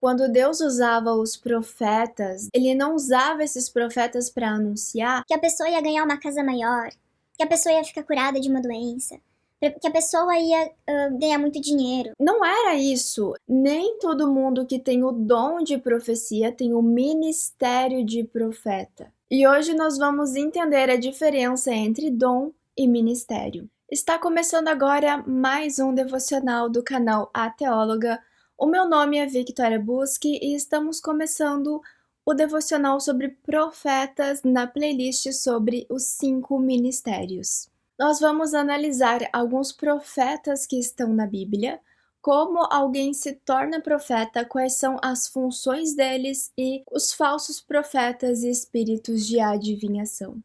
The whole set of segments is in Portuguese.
Quando Deus usava os profetas, ele não usava esses profetas para anunciar que a pessoa ia ganhar uma casa maior, que a pessoa ia ficar curada de uma doença, que a pessoa ia ganhar muito dinheiro. Não era isso. Nem todo mundo que tem o dom de profecia tem o ministério de profeta. E hoje nós vamos entender a diferença entre dom e ministério. Está começando agora mais um devocional do canal A Teóloga. O meu nome é Victoria Busque e estamos começando o devocional sobre profetas na playlist sobre os 5 ministérios. Nós vamos analisar alguns profetas que estão na Bíblia, como alguém se torna profeta, quais são as funções deles e os falsos profetas e espíritos de adivinhação.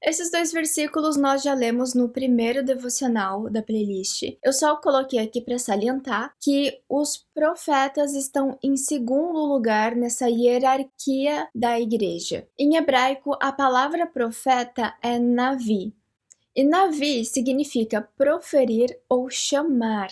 Esses 2 versículos nós já lemos no primeiro devocional da playlist. Eu só coloquei aqui para salientar que os profetas estão em segundo lugar nessa hierarquia da igreja. Em hebraico, a palavra profeta é navi. E navi significa proferir ou chamar.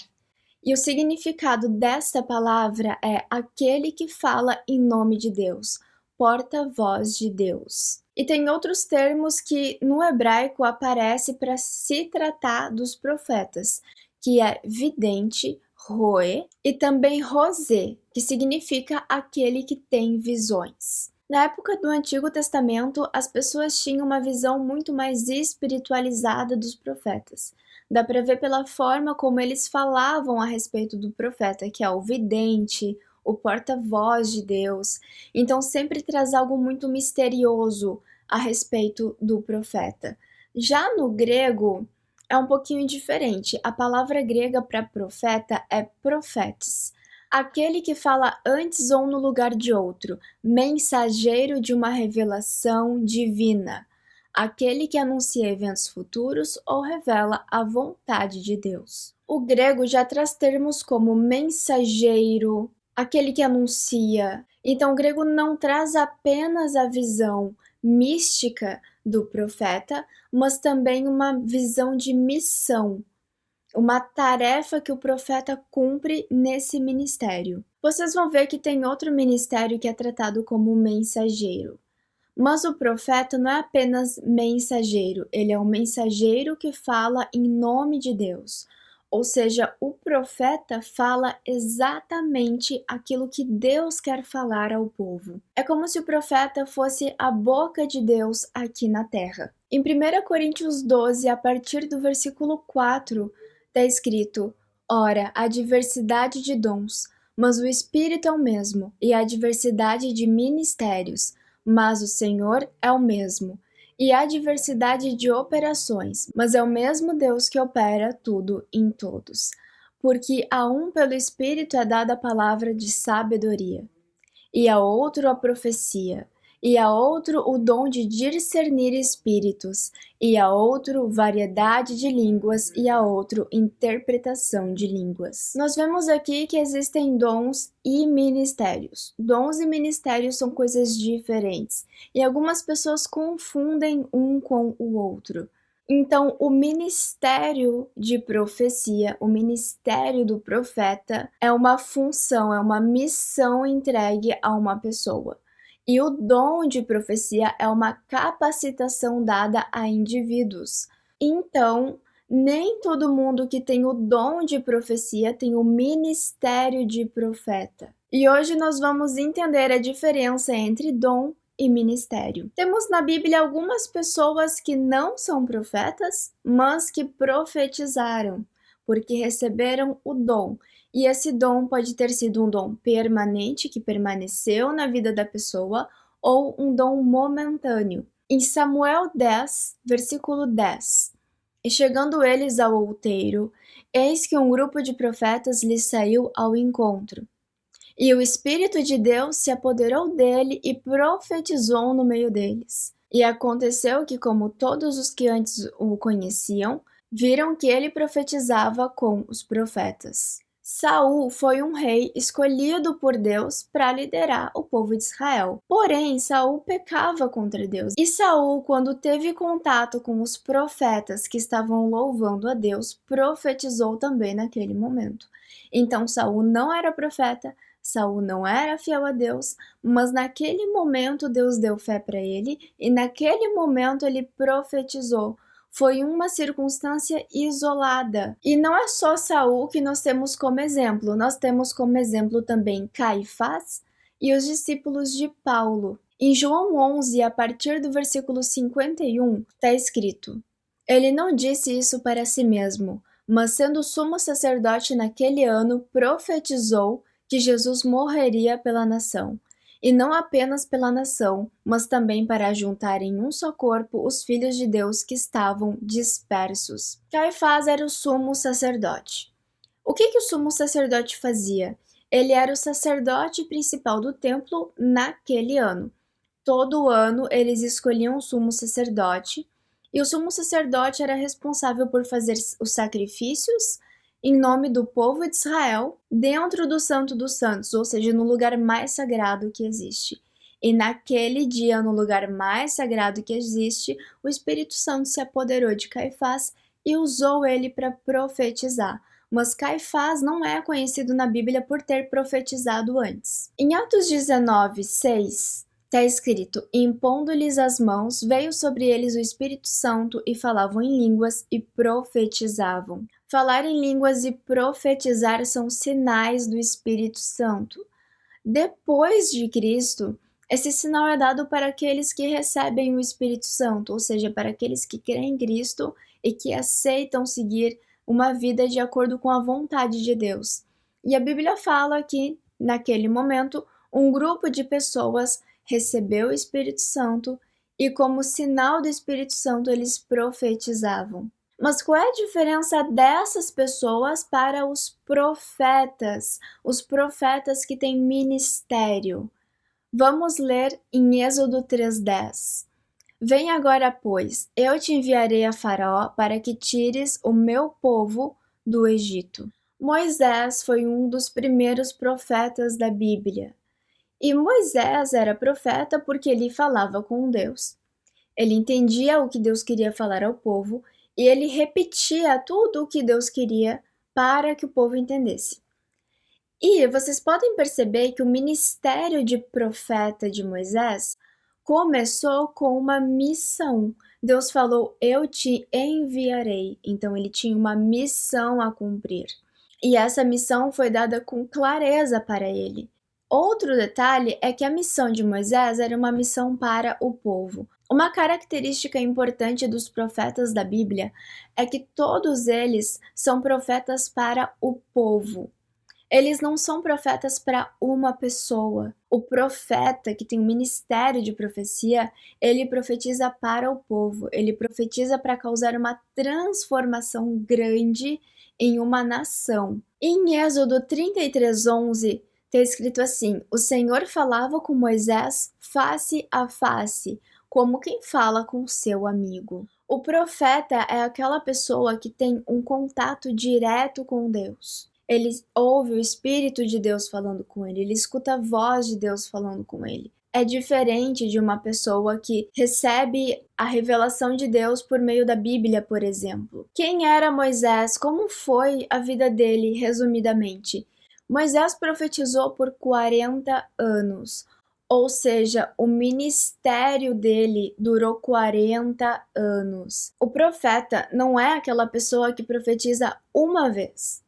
E o significado desta palavra é aquele que fala em nome de Deus, porta-voz de Deus. E tem outros termos que no hebraico aparecem para se tratar dos profetas, que é vidente, roé, e também rosé, que significa aquele que tem visões. Na época do Antigo Testamento, as pessoas tinham uma visão muito mais espiritualizada dos profetas. Dá para ver pela forma como eles falavam a respeito do profeta, que é o vidente, o porta-voz de Deus. Então sempre traz algo muito misterioso a respeito do profeta. Já no grego é um pouquinho diferente. A palavra grega para profeta é profetes. Aquele que fala antes ou no lugar de outro, mensageiro de uma revelação divina. Aquele que anuncia eventos futuros ou revela a vontade de Deus. O grego já traz termos como mensageiro, aquele que anuncia. Então, o grego não traz apenas a visão mística do profeta, mas também uma visão de missão, uma tarefa que o profeta cumpre nesse ministério. Vocês vão ver que tem outro ministério que é tratado como mensageiro. Mas o profeta não é apenas mensageiro, ele é um mensageiro que fala em nome de Deus. Ou seja, o profeta fala exatamente aquilo que Deus quer falar ao povo. É como se o profeta fosse a boca de Deus aqui na terra. Em 1 Coríntios 12, a partir do versículo 4, está escrito: Ora, há diversidade de dons, mas o Espírito é o mesmo, e há diversidade de ministérios, mas o Senhor é o mesmo. E há diversidade de operações, mas é o mesmo Deus que opera tudo em todos. Porque a um pelo Espírito é dada a palavra de sabedoria, e a outro a profecia, e a outro o dom de discernir espíritos, e a outro variedade de línguas, e a outro interpretação de línguas. Nós vemos aqui que existem dons e ministérios. Dons e ministérios são coisas diferentes, e algumas pessoas confundem um com o outro. Então, o ministério de profecia, o ministério do profeta, é uma função, é uma missão entregue a uma pessoa. E o dom de profecia é uma capacitação dada a indivíduos. Então, nem todo mundo que tem o dom de profecia tem o ministério de profeta. E hoje nós vamos entender a diferença entre dom e ministério. Temos na Bíblia algumas pessoas que não são profetas, mas que profetizaram, porque receberam o dom. E esse dom pode ter sido um dom permanente, que permaneceu na vida da pessoa, ou um dom momentâneo. Em Samuel 10, versículo 10, e chegando eles ao outeiro, eis que um grupo de profetas lhes saiu ao encontro. E o Espírito de Deus se apoderou dele e profetizou no meio deles. E aconteceu que, como todos os que antes o conheciam, viram que ele profetizava com os profetas. Saul foi um rei escolhido por Deus para liderar o povo de Israel. Porém, Saul pecava contra Deus. E Saul, quando teve contato com os profetas que estavam louvando a Deus, profetizou também naquele momento. Então Saul não era profeta, Saul não era fiel a Deus, mas naquele momento Deus deu fé para ele e naquele momento ele profetizou. Foi uma circunstância isolada. E não é só Saul que nós temos como exemplo, nós temos como exemplo também Caifás e os discípulos de Paulo. Em João 11, a partir do versículo 51, está escrito: Ele não disse isso para si mesmo, mas sendo sumo sacerdote naquele ano, profetizou que Jesus morreria pela nação. E não apenas pela nação, mas também para juntar em um só corpo os filhos de Deus que estavam dispersos. Caifás era o sumo sacerdote. O que o sumo sacerdote fazia? Ele era o sacerdote principal do templo naquele ano. Todo ano eles escolhiam um sumo sacerdote, e o sumo sacerdote era responsável por fazer os sacrifícios em nome do povo de Israel, dentro do Santo dos Santos, ou seja, no lugar mais sagrado que existe. E naquele dia, no lugar mais sagrado que existe, o Espírito Santo se apoderou de Caifás e usou ele para profetizar. Mas Caifás não é conhecido na Bíblia por ter profetizado antes. Em Atos 19, 6, está escrito: impondo-lhes as mãos, veio sobre eles o Espírito Santo e falavam em línguas e profetizavam. Falar em línguas e profetizar são sinais do Espírito Santo. Depois de Cristo, esse sinal é dado para aqueles que recebem o Espírito Santo, ou seja, para aqueles que creem em Cristo e que aceitam seguir uma vida de acordo com a vontade de Deus. E a Bíblia fala que, naquele momento, um grupo de pessoas recebeu o Espírito Santo e, como sinal do Espírito Santo, eles profetizavam. Mas qual é a diferença dessas pessoas para os profetas? Os profetas que têm ministério. Vamos ler em Êxodo 3:10. Vem agora, pois, eu te enviarei a Faraó para que tires o meu povo do Egito. Moisés foi um dos primeiros profetas da Bíblia. E Moisés era profeta porque ele falava com Deus. Ele entendia o que Deus queria falar ao povo e ele repetia tudo o que Deus queria para que o povo entendesse. E vocês podem perceber que o ministério de profeta de Moisés começou com uma missão. Deus falou: eu te enviarei. Então ele tinha uma missão a cumprir. E essa missão foi dada com clareza para ele. Outro detalhe é que a missão de Moisés era uma missão para o povo. Uma característica importante dos profetas da Bíblia é que todos eles são profetas para o povo. Eles não são profetas para uma pessoa. O profeta que tem um ministério de profecia, ele profetiza para o povo. Ele profetiza para causar uma transformação grande em uma nação. Em Êxodo 33:11, está escrito assim: o Senhor falava com Moisés face a face, como quem fala com seu amigo. O profeta é aquela pessoa que tem um contato direto com Deus. Ele ouve o Espírito de Deus falando com ele, ele escuta a voz de Deus falando com ele. É diferente de uma pessoa que recebe a revelação de Deus por meio da Bíblia, por exemplo. Quem era Moisés? Como foi a vida dele, resumidamente? Moisés profetizou por 40 anos, ou seja, o ministério dele durou 40 anos. O profeta não é aquela pessoa que profetiza uma vez.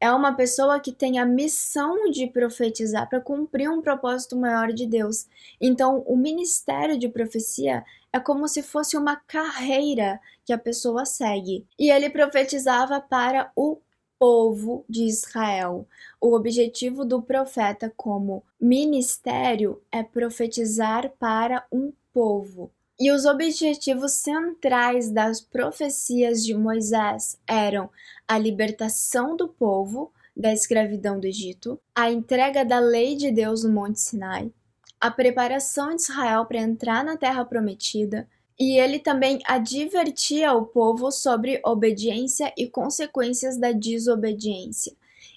É uma pessoa que tem a missão de profetizar para cumprir um propósito maior de Deus. Então, o ministério de profecia é como se fosse uma carreira que a pessoa segue. E ele profetizava para o povo de Israel. O objetivo do profeta como ministério é profetizar para um povo. E os objetivos centrais das profecias de Moisés eram a libertação do povo da escravidão do Egito, a entrega da lei de Deus no Monte Sinai, a preparação de Israel para entrar na Terra Prometida, e ele também advertia o povo sobre obediência e consequências da desobediência.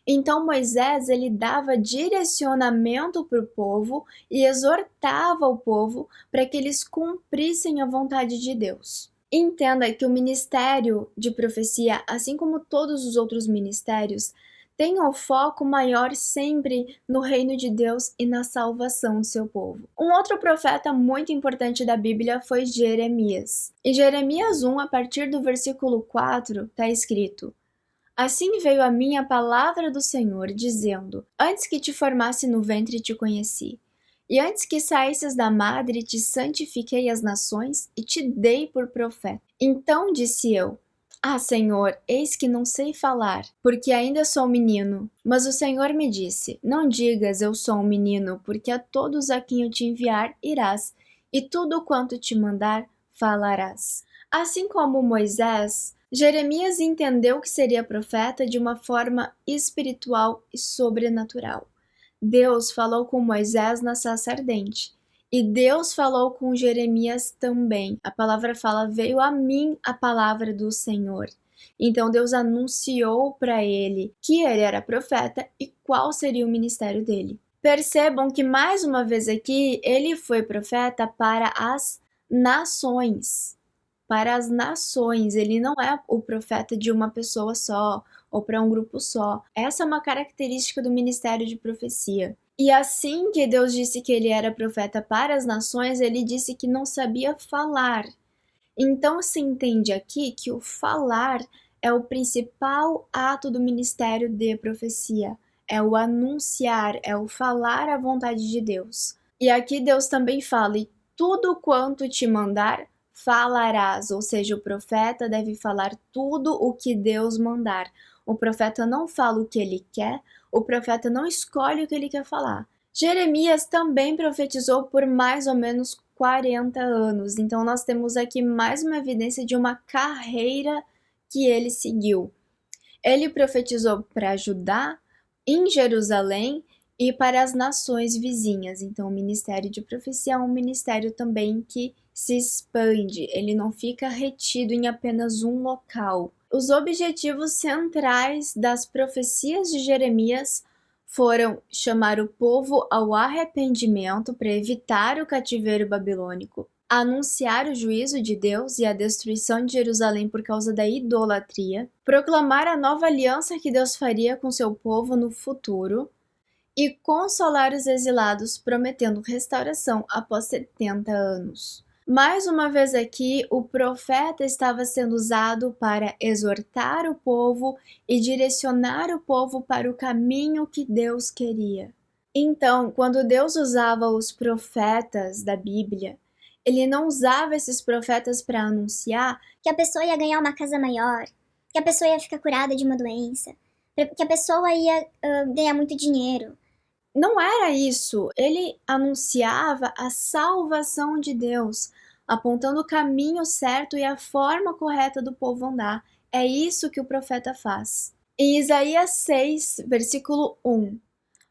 Então Moisés ele dava direcionamento para o povo e exortava o povo para que eles cumprissem a vontade de Deus. Entenda que o ministério de profecia, assim como todos os outros ministérios, Tenha o foco maior sempre no reino de Deus e na salvação do seu povo. Um outro profeta muito importante da Bíblia foi Jeremias. Em Jeremias 1, a partir do versículo 4, está escrito: Assim veio a mim a palavra do Senhor, dizendo: Antes que te formasse no ventre te conheci, e antes que saísses da madre te santifiquei as nações e te dei por profeta. Então disse eu: Senhor, eis que não sei falar, porque ainda sou menino. Mas o Senhor me disse: Não digas eu sou um menino, porque a todos a quem eu te enviar irás, e tudo quanto te mandar falarás. Assim como Moisés, Jeremias entendeu que seria profeta de uma forma espiritual e sobrenatural. Deus falou com Moisés na sarça ardente. E Deus falou com Jeremias também. A palavra fala: veio a mim a palavra do Senhor. Então Deus anunciou para ele que ele era profeta e qual seria o ministério dele. Percebam que mais uma vez aqui ele foi profeta para as nações. Para as nações, ele não é o profeta de uma pessoa só ou para um grupo só. Essa é uma característica do ministério de profecia. E assim que Deus disse que ele era profeta para as nações, ele disse que não sabia falar. Então se entende aqui que o falar é o principal ato do ministério de profecia. É o anunciar, é o falar a vontade de Deus. E aqui Deus também fala: e tudo quanto te mandar, falarás. Ou seja, o profeta deve falar tudo o que Deus mandar. O profeta não fala o que ele quer, o profeta não escolhe o que ele quer falar. Jeremias também profetizou por mais ou menos 40 anos, então nós temos aqui mais uma evidência de uma carreira que ele seguiu. Ele profetizou para Judá, em Jerusalém e para as nações vizinhas. Então o ministério de profecia é um ministério também que se expande, ele não fica retido em apenas um local. Os objetivos centrais das profecias de Jeremias foram chamar o povo ao arrependimento para evitar o cativeiro babilônico, anunciar o juízo de Deus e a destruição de Jerusalém por causa da idolatria, proclamar a nova aliança que Deus faria com seu povo no futuro e consolar os exilados, prometendo restauração após 70 anos. Mais uma vez aqui, o profeta estava sendo usado para exortar o povo e direcionar o povo para o caminho que Deus queria. Então, quando Deus usava os profetas da Bíblia, ele não usava esses profetas para anunciar que a pessoa ia ganhar uma casa maior, que a pessoa ia ficar curada de uma doença, que a pessoa ia ganhar muito dinheiro. Não era isso. Ele anunciava a salvação de Deus, apontando o caminho certo e a forma correta do povo andar. É isso que o profeta faz. Em Isaías 6, versículo 1.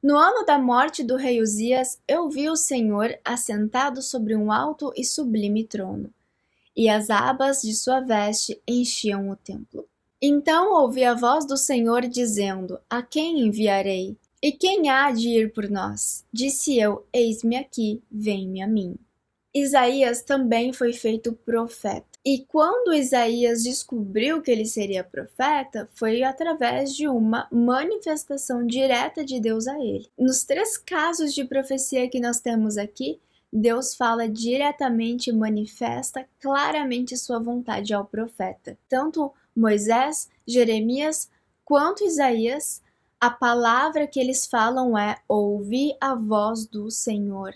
No ano da morte do rei Uzias, eu vi o Senhor assentado sobre um alto e sublime trono, e as abas de sua veste enchiam o templo. Então ouvi a voz do Senhor dizendo: A quem enviarei? E quem há de ir por nós? Disse eu: Eis-me aqui, vem-me a mim. Isaías também foi feito profeta. E quando Isaías descobriu que ele seria profeta, foi através de uma manifestação direta de Deus a ele. Nos 3 casos de profecia que nós temos aqui, Deus fala diretamente e manifesta claramente sua vontade ao profeta. Tanto Moisés, Jeremias, quanto Isaías, a palavra que eles falam é: ouvi a voz do Senhor.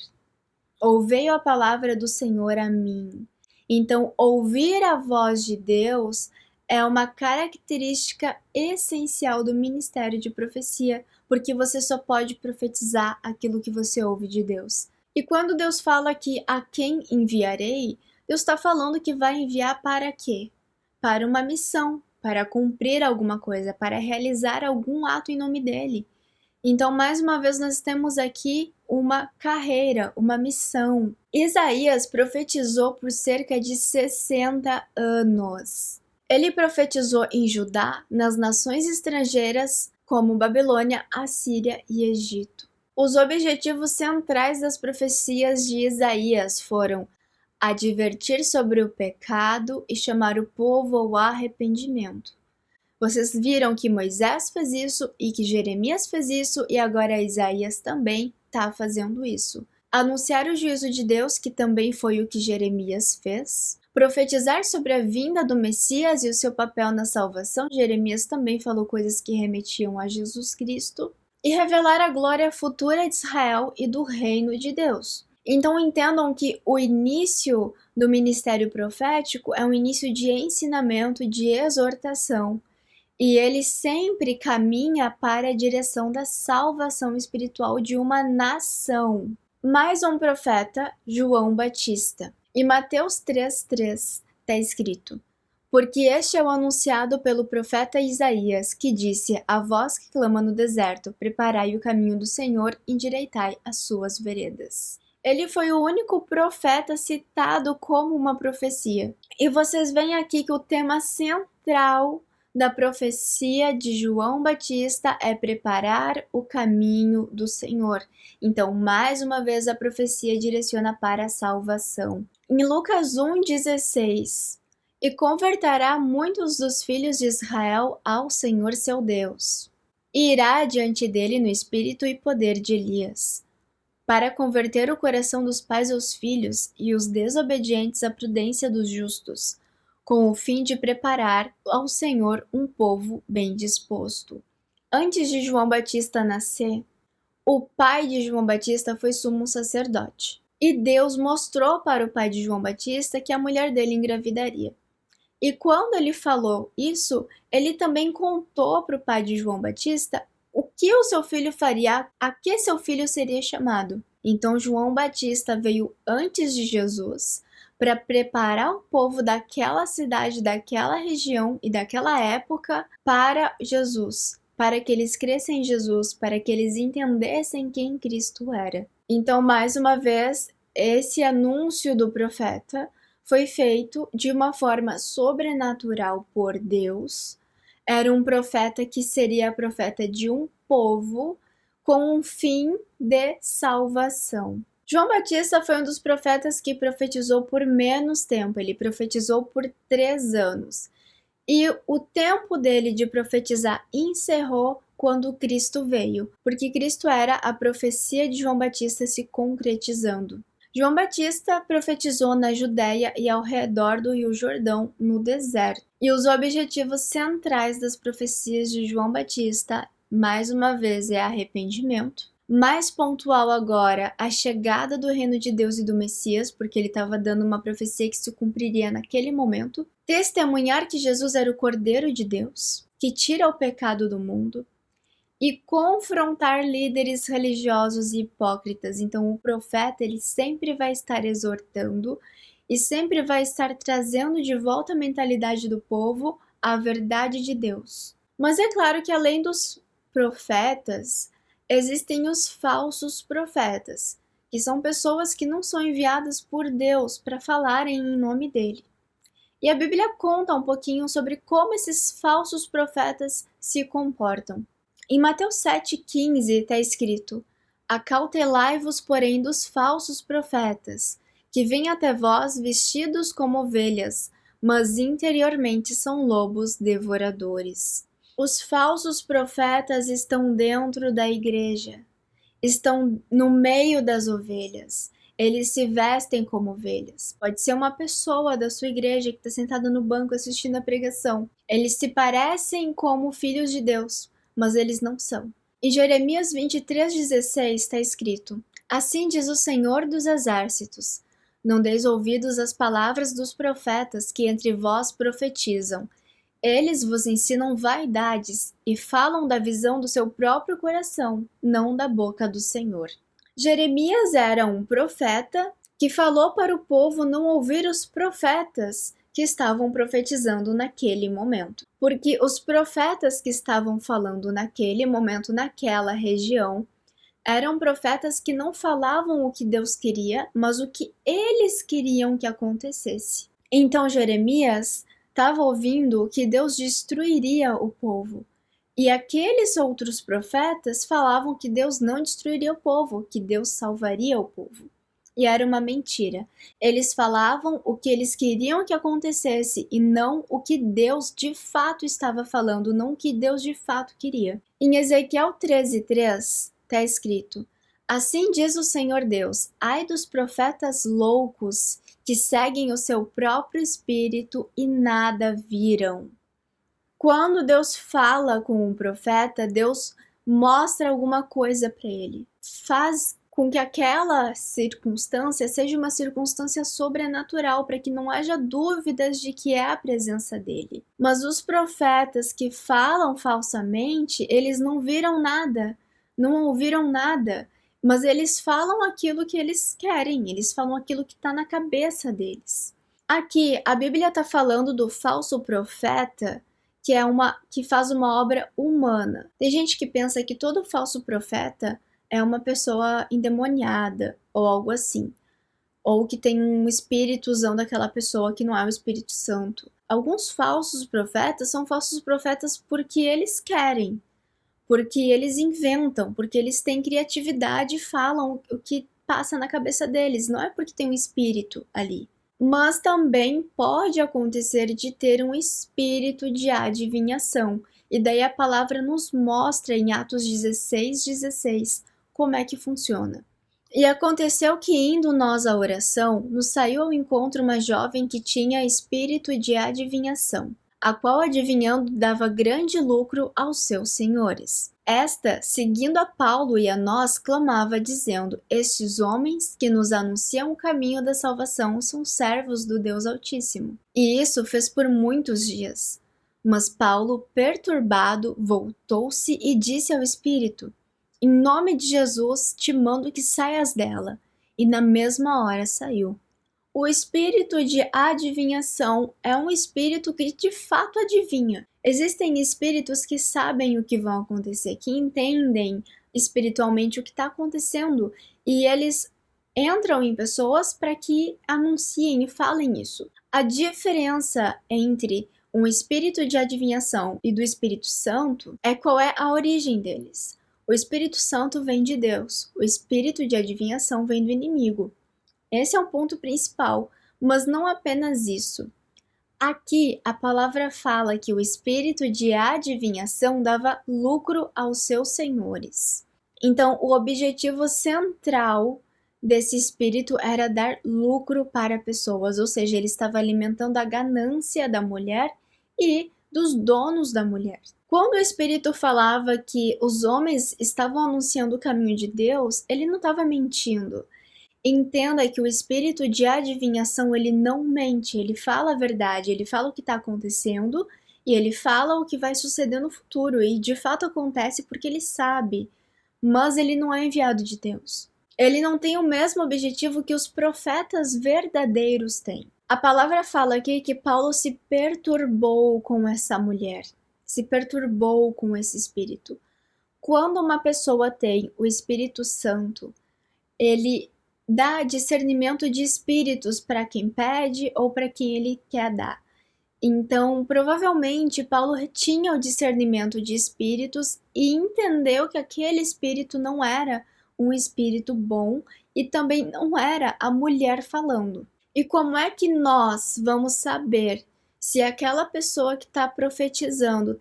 Ou veio a palavra do Senhor a mim. Então, ouvir a voz de Deus é uma característica essencial do ministério de profecia, porque você só pode profetizar aquilo que você ouve de Deus. E quando Deus fala aqui: a quem enviarei, Deus está falando que vai enviar para quê? Para uma missão, para cumprir alguma coisa, para realizar algum ato em nome dele. Então, mais uma vez, nós temos aqui uma carreira, uma missão. Isaías profetizou por cerca de 60 anos. Ele profetizou em Judá, nas nações estrangeiras, como Babilônia, Assíria e Egito. Os objetivos centrais das profecias de Isaías foram advertir sobre o pecado e chamar o povo ao arrependimento, Vocês viram que Moisés fez isso e que Jeremias fez isso e agora Isaías também está fazendo isso. Anunciar o juízo de Deus, que também foi o que Jeremias fez. Profetizar sobre a vinda do Messias e o seu papel na salvação. Jeremias também falou coisas que remetiam a Jesus Cristo. E revelar a glória futura de Israel e do reino de Deus. Então entendam que o início do ministério profético é um início de ensinamento, de exortação. E ele sempre caminha para a direção da salvação espiritual de uma nação. Mais um profeta, João Batista. Em Mateus 3,3 está escrito: porque este é o anunciado pelo profeta Isaías, que disse: a voz que clama no deserto, preparai o caminho do Senhor, endireitai as suas veredas. Ele foi o único profeta citado como uma profecia. E vocês veem aqui que o tema central da profecia de João Batista é preparar o caminho do Senhor. Então, mais uma vez, a profecia direciona para a salvação. Em Lucas 1,16, e converterá muitos dos filhos de Israel ao Senhor seu Deus. E irá diante dele no espírito e poder de Elias, para converter o coração dos pais aos filhos e os desobedientes à prudência dos justos, com o fim de preparar ao Senhor um povo bem disposto. Antes de João Batista nascer, o pai de João Batista foi sumo sacerdote. E Deus mostrou para o pai de João Batista que a mulher dele engravidaria. E quando ele falou isso, ele também contou para o pai de João Batista o que o seu filho faria, a que seu filho seria chamado. Então João Batista veio antes de Jesus para preparar o povo daquela cidade, daquela região e daquela época para Jesus, para que eles crescem em Jesus, para que eles entendessem quem Cristo era. Então, mais uma vez, esse anúncio do profeta foi feito de uma forma sobrenatural por Deus. Era um profeta que seria profeta de um povo com um fim de salvação. João Batista foi um dos profetas que profetizou por menos tempo, ele profetizou por 3 anos. E o tempo dele de profetizar encerrou quando Cristo veio, porque Cristo era a profecia de João Batista se concretizando. João Batista profetizou na Judéia e ao redor do Rio Jordão, no deserto. E os objetivos centrais das profecias de João Batista, mais uma vez, é arrependimento. Mais pontual agora, a chegada do reino de Deus e do Messias, porque ele estava dando uma profecia que se cumpriria naquele momento. Testemunhar que Jesus era o Cordeiro de Deus, que tira o pecado do mundo. E confrontar líderes religiosos e hipócritas. Então o profeta ele sempre vai estar exortando e sempre vai estar trazendo de volta a mentalidade do povo à verdade de Deus. Mas é claro que além dos profetas, existem os falsos profetas, que são pessoas que não são enviadas por Deus para falarem em nome dele. E a Bíblia conta um pouquinho sobre como esses falsos profetas se comportam. Em Mateus 7,15 está escrito: acautelai-vos, porém, dos falsos profetas, que vêm até vós vestidos como ovelhas, mas interiormente são lobos devoradores. Os falsos profetas estão dentro da igreja, estão no meio das ovelhas. Eles se vestem como ovelhas. Pode ser uma pessoa da sua igreja que está sentada no banco assistindo a pregação. Eles se parecem como filhos de Deus, mas eles não são. Em Jeremias 23,16 está escrito: assim diz o Senhor dos Exércitos: não deis ouvidos às palavras dos profetas que entre vós profetizam. Eles vos ensinam vaidades e falam da visão do seu próprio coração, não da boca do Senhor. Jeremias era um profeta que falou para o povo não ouvir os profetas que estavam profetizando naquele momento. Porque os profetas que estavam falando naquele momento, naquela região, eram profetas que não falavam o que Deus queria, mas o que eles queriam que acontecesse. Então Jeremias estava ouvindo que Deus destruiria o povo. E aqueles outros profetas falavam que Deus não destruiria o povo, que Deus salvaria o povo. E era uma mentira. Eles falavam o que eles queriam que acontecesse e não o que Deus de fato estava falando, não o que Deus de fato queria. Em Ezequiel 13:3 está escrito: Assim diz o Senhor Deus: ai dos profetas loucos que seguem o seu próprio espírito e nada viram. Quando Deus fala com um profeta, Deus mostra alguma coisa para ele, faz com que aquela circunstância seja uma circunstância sobrenatural, para que não haja dúvidas de que é a presença dele. Mas os profetas que falam falsamente, eles não viram nada, não ouviram nada, mas eles falam aquilo que eles querem, eles falam aquilo que está na cabeça deles. Aqui, a Bíblia está falando do falso profeta, que faz uma obra humana. Tem gente que pensa que todo falso profeta é uma pessoa endemoniada ou algo assim, ou que tem um espírito usando aquela pessoa que não é o Espírito Santo. Alguns falsos profetas são falsos profetas porque eles querem, porque eles inventam, porque eles têm criatividade e falam o que passa na cabeça deles, não é porque tem um espírito ali. Mas também pode acontecer de ter um espírito de adivinhação, e daí a palavra nos mostra em Atos 16:16 como é que funciona. E aconteceu que, indo nós à oração, nos saiu ao encontro uma jovem que tinha espírito de adivinhação, a qual adivinhando dava grande lucro aos seus senhores. Esta, seguindo a Paulo e a nós, clamava, dizendo: estes homens que nos anunciam o caminho da salvação são servos do Deus Altíssimo. E isso fez por muitos dias. Mas Paulo, perturbado, voltou-se e disse ao espírito: em nome de Jesus, te mando que saias dela. E na mesma hora saiu. O espírito de adivinhação é um espírito que de fato adivinha. Existem espíritos que sabem o que vão acontecer, que entendem espiritualmente o que está acontecendo, e eles entram em pessoas para que anunciem e falem isso. A diferença entre um espírito de adivinhação e do Espírito Santo é qual é a origem deles. O Espírito Santo vem de Deus, o espírito de adivinhação vem do inimigo. Esse é o ponto principal, mas não apenas isso. Aqui a palavra fala que o espírito de adivinhação dava lucro aos seus senhores. Então, o objetivo central desse espírito era dar lucro para pessoas, ou seja, ele estava alimentando a ganância da mulher e dos donos da mulher. Quando o Espírito falava que os homens estavam anunciando o caminho de Deus, ele não estava mentindo. Entenda que o espírito de adivinhação, ele não mente, ele fala a verdade, ele fala o que está acontecendo e ele fala o que vai suceder no futuro, e de fato acontece porque ele sabe, mas ele não é enviado de Deus. Ele não tem o mesmo objetivo que os profetas verdadeiros têm. A palavra fala aqui que Paulo se perturbou com essa mulher, se perturbou com esse espírito. Quando uma pessoa tem o Espírito Santo, ele dá discernimento de espíritos para quem pede ou para quem ele quer dar. Então, provavelmente, Paulo tinha o discernimento de espíritos e entendeu que aquele espírito não era um espírito bom e também não era a mulher falando. E como é que nós vamos saber se aquela pessoa que está profetizando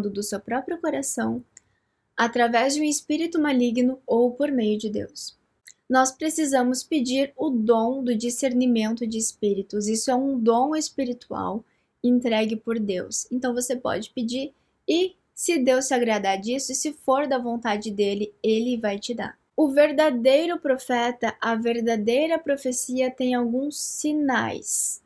do seu próprio coração, através de um espírito maligno ou por meio de Deus? Nós precisamos pedir o dom do discernimento de espíritos. Isso é um dom espiritual entregue por Deus. Então você pode pedir e, se Deus se agradar disso, e se for da vontade dele, ele vai te dar. O verdadeiro profeta, a verdadeira profecia tem alguns sinais.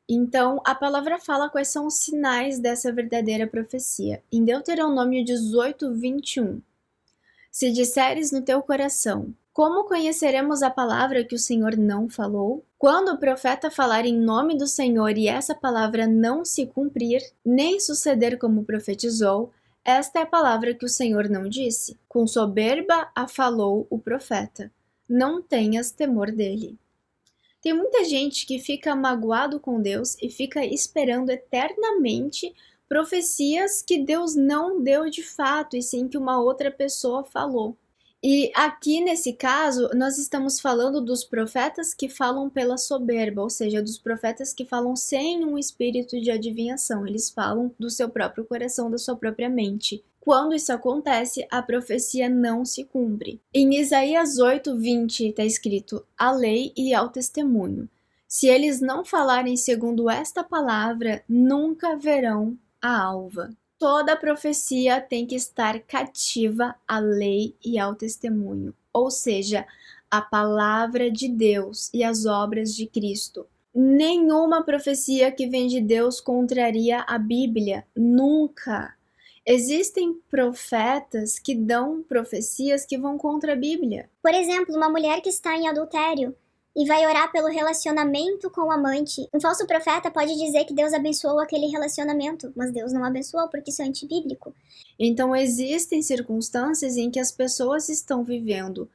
Então, a palavra fala quais são os sinais dessa verdadeira profecia. Em Deuteronômio 18:21. Se disseres no teu coração: como conheceremos a palavra que o Senhor não falou? Quando o profeta falar em nome do Senhor e essa palavra não se cumprir, nem suceder como profetizou, esta é a palavra que o Senhor não disse. Com soberba a falou o profeta. Não tenhas temor dele. Tem muita gente que fica magoado com Deus e fica esperando eternamente profecias que Deus não deu de fato, e sim que uma outra pessoa falou. E aqui nesse caso, nós estamos falando dos profetas que falam pela soberba, ou seja, dos profetas que falam sem um espírito de adivinhação, eles falam do seu próprio coração, da sua própria mente. Quando isso acontece, a profecia não se cumpre. Em Isaías 8:20 está escrito: a lei e ao testemunho. Se eles não falarem segundo esta palavra, nunca verão a alva. Toda profecia tem que estar cativa à lei e ao testemunho, ou seja, a palavra de Deus e as obras de Cristo. Nenhuma profecia que vem de Deus contraria a Bíblia, nunca. Existem profetas que dão profecias que vão contra a Bíblia. Por exemplo, uma mulher que está em adultério e vai orar pelo relacionamento com o amante. Um falso profeta pode dizer que Deus abençoou aquele relacionamento, mas Deus não abençoou porque isso é antibíblico. Então existem circunstâncias em que as pessoas estão vivendo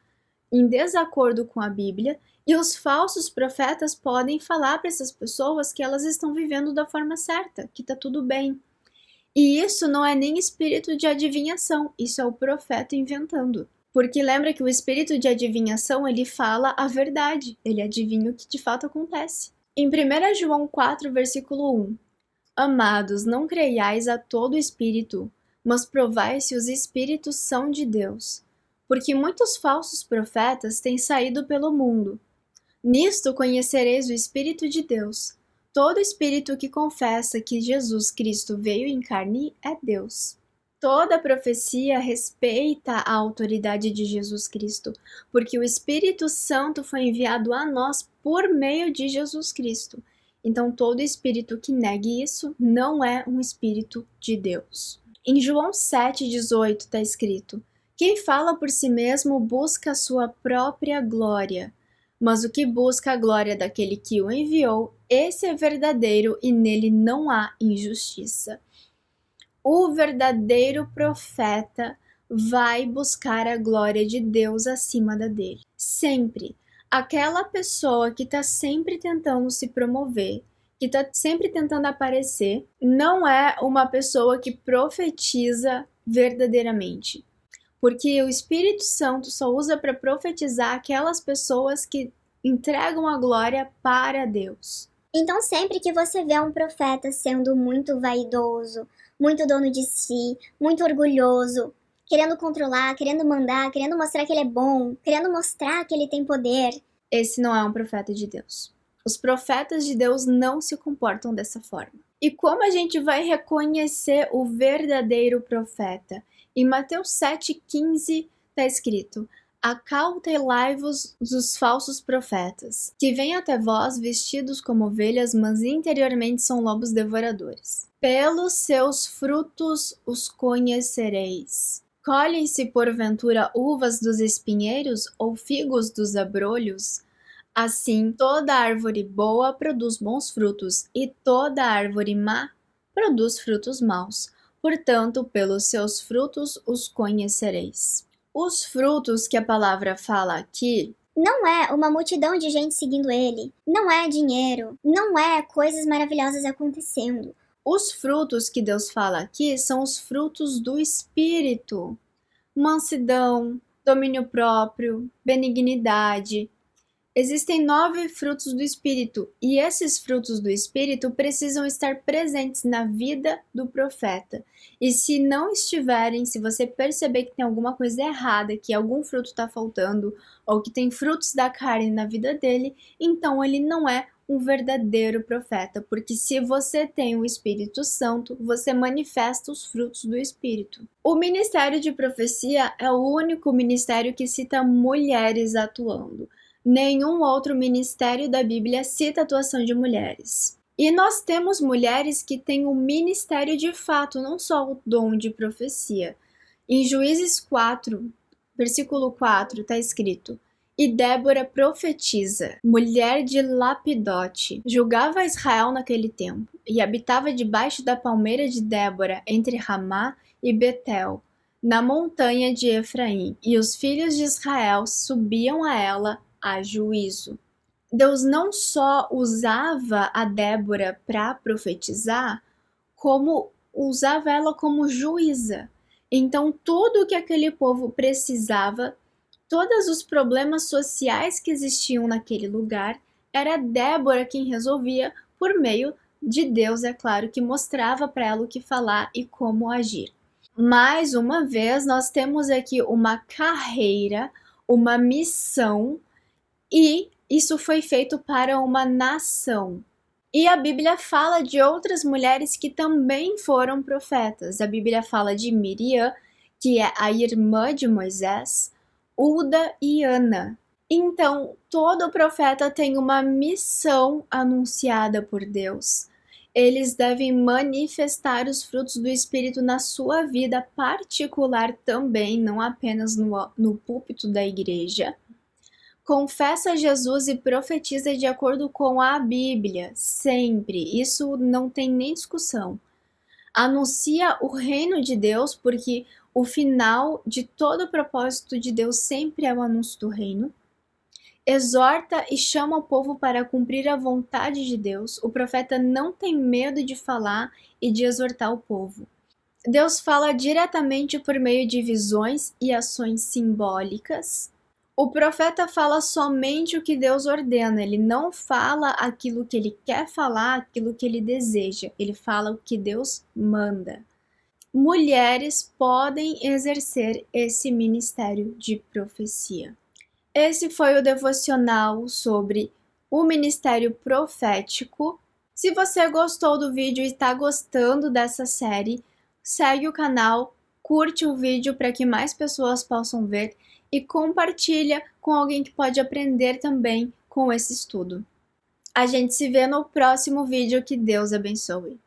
em desacordo com a Bíblia e os falsos profetas podem falar para essas pessoas que elas estão vivendo da forma certa, que está tudo bem. E isso não é nem espírito de adivinhação, isso é o profeta inventando. Porque lembra que o espírito de adivinhação, ele fala a verdade, ele adivinha o que de fato acontece. Em 1 João 4, versículo 1: Amados, não creiais a todo espírito, mas provai se os espíritos são de Deus, porque muitos falsos profetas têm saído pelo mundo. Nisto conhecereis o Espírito de Deus. Todo espírito que confessa que Jesus Cristo veio em carne é Deus. Toda profecia respeita a autoridade de Jesus Cristo, porque o Espírito Santo foi enviado a nós por meio de Jesus Cristo. Então, todo espírito que negue isso não é um espírito de Deus. Em João 7,18 está escrito: quem fala por si mesmo busca a sua própria glória, mas o que busca a glória daquele que o enviou, esse é verdadeiro e nele não há injustiça. O verdadeiro profeta vai buscar a glória de Deus acima da dele. Sempre. Aquela pessoa que está sempre tentando se promover, que está sempre tentando aparecer, não é uma pessoa que profetiza verdadeiramente. Porque o Espírito Santo só usa para profetizar aquelas pessoas que entregam a glória para Deus. Então, sempre que você vê um profeta sendo muito vaidoso, muito dono de si, muito orgulhoso, querendo controlar, querendo mandar, querendo mostrar que ele é bom, querendo mostrar que ele tem poder, esse não é um profeta de Deus. Os profetas de Deus não se comportam dessa forma. E como a gente vai reconhecer o verdadeiro profeta? Em Mateus 7,15 está escrito: acautelai-vos dos falsos profetas, que vêm até vós vestidos como ovelhas, mas interiormente são lobos devoradores. Pelos seus frutos os conhecereis. Colhem-se porventura uvas dos espinheiros ou figos dos abrolhos? Assim, toda árvore boa produz bons frutos, e toda árvore má produz frutos maus. Portanto, pelos seus frutos os conhecereis. Os frutos que a palavra fala aqui não é uma multidão de gente seguindo ele, não é dinheiro, não é coisas maravilhosas acontecendo. Os frutos que Deus fala aqui são os frutos do Espírito: mansidão, domínio próprio, benignidade. Existem 9 frutos do Espírito, e esses frutos do Espírito precisam estar presentes na vida do profeta. E se não estiverem, se você perceber que tem alguma coisa errada, que algum fruto está faltando, ou que tem frutos da carne na vida dele, então ele não é um verdadeiro profeta, porque se você tem o Espírito Santo, você manifesta os frutos do Espírito. O ministério de profecia é o único ministério que cita mulheres atuando. Nenhum outro ministério da Bíblia cita a atuação de mulheres. E nós temos mulheres que têm o ministério de fato, não só o dom de profecia. Em Juízes 4, versículo 4, está escrito: e Débora profetiza, mulher de Lapidote, julgava Israel naquele tempo, e habitava debaixo da palmeira de Débora, entre Ramá e Betel, na montanha de Efraim, e os filhos de Israel subiam a ela a juízo. Deus não só usava a Débora para profetizar, como usava ela como juíza. Então, tudo que aquele povo precisava Todos os problemas sociais que existiam naquele lugar, era Débora quem resolvia por meio de Deus, é claro, que mostrava para ela o que falar e como agir. Mais uma vez, nós temos aqui uma carreira, uma missão, e isso foi feito para uma nação. E a Bíblia fala de outras mulheres que também foram profetas. A Bíblia fala de Miriam, que é a irmã de Moisés, Uda e Ana. Então, todo profeta tem uma missão anunciada por Deus. Eles devem manifestar os frutos do Espírito na sua vida particular também, não apenas no púlpito da igreja. Confessa Jesus e profetiza de acordo com a Bíblia, sempre. Isso não tem nem discussão. Anuncia o reino de Deus, porque o final de todo o propósito de Deus sempre é o anúncio do reino. Exorta e chama o povo para cumprir a vontade de Deus. O profeta não tem medo de falar e de exortar o povo. Deus fala diretamente por meio de visões e ações simbólicas. O profeta fala somente o que Deus ordena, ele não fala aquilo que ele quer falar, aquilo que ele deseja, ele fala o que Deus manda. Mulheres podem exercer esse ministério de profecia. Esse foi o devocional sobre o ministério profético. Se você gostou do vídeo e está gostando dessa série, segue o canal, curte o vídeo para que mais pessoas possam ver e compartilha com alguém que pode aprender também com esse estudo. A gente se vê no próximo vídeo. Que Deus abençoe.